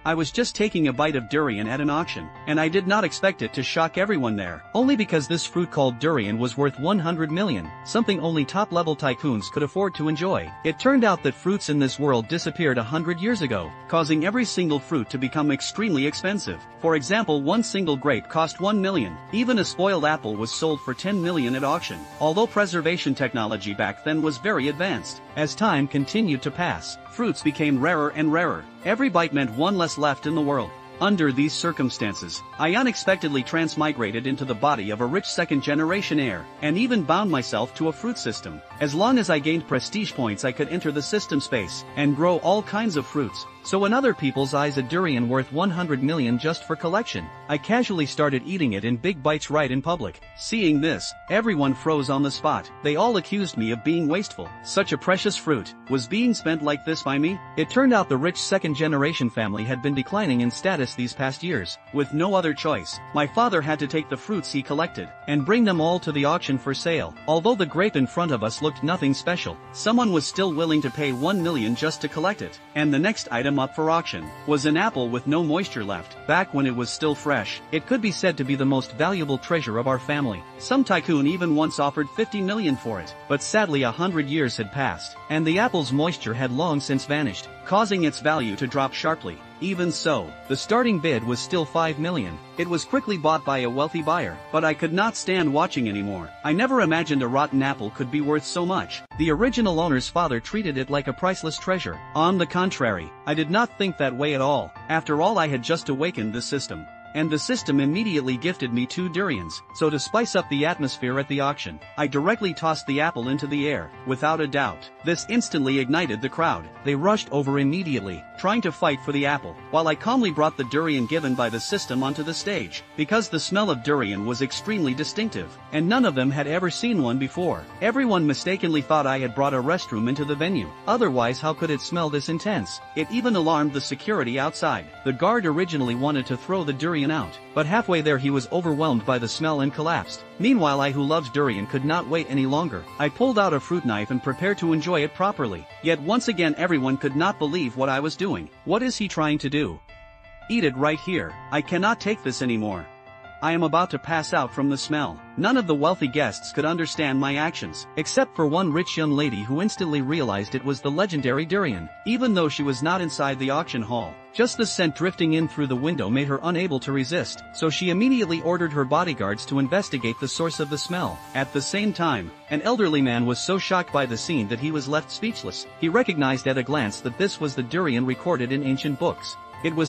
I was just taking a bite of durian at an auction, and I did not expect it to shock everyone there. Only because this fruit called durian was worth 100 million, something only top-level tycoons could afford to enjoy. It turned out that fruits in this world disappeared 100 years ago, causing every single fruit to become extremely expensive. For example, one single grape cost 1 million. Even a spoiled apple was sold for 10 million at auction. Although preservation technology back then was very advanced, as time continued to pass, fruits became rarer and rarer. Every bite meant one less left in the world. Under these circumstances, I unexpectedly transmigrated into the body of a rich second-generation heir, and even bound myself to a fruit system. As long as I gained prestige points, I could enter the system space and grow all kinds of fruits. So in other people's eyes, a durian worth 100 million just for collection. I casually started eating it in big bites right in public. Seeing this, everyone froze on the spot. They all accused me of being wasteful. Such a precious fruit was being spent like this by me. It turned out the rich second-generation family had been declining in status these past years. With no other choice, my father had to take the fruits he collected and bring them all to the auction for sale. Although the grape in front of us looked nothing special, someone was still willing to pay 1 million just to collect it. And the next item up for auction was an apple with no moisture left. Back when it was still fresh, it could be said to be the most valuable treasure of our family. Some tycoon even once offered 50 million for it, but sadly 100 years had passed, and the apple's moisture had long since vanished, causing its value to drop sharply. Even so, the starting bid was still 5 million. It was quickly bought by a wealthy buyer, but I could not stand watching anymore. I never imagined a rotten apple could be worth so much. The original owner's father treated it like a priceless treasure. On the contrary, I did not think that way at all. After all, I had just awakened the system, and the system immediately gifted me 2 durians. So to spice up the atmosphere at the auction, I directly tossed the apple into the air, without a doubt. This instantly ignited the crowd. They rushed over immediately, trying to fight for the apple, while I calmly brought the durian given by the system onto the stage. Because the smell of durian was extremely distinctive, and none of them had ever seen one before, everyone mistakenly thought I had brought a restroom into the venue. Otherwise, how could it smell this intense? It even alarmed the security outside. The guard originally wanted to throw the durian out, but halfway there he was overwhelmed by the smell and collapsed. Meanwhile, I, who loves durian, could not wait any longer. I pulled out a fruit knife and prepared to enjoy it properly. Yet once again everyone could not believe what I was doing. What is he trying to do? Eat it right here. I cannot take this anymore. I am about to pass out from the smell. None of the wealthy guests could understand my actions, except for one rich young lady who instantly realized it was the legendary durian, even though she was not inside the auction hall. Just the scent drifting in through the window made her unable to resist, so she immediately ordered her bodyguards to investigate the source of the smell. At the same time, an elderly man was so shocked by the scene that he was left speechless. He recognized at a glance that this was the durian recorded in ancient books. It was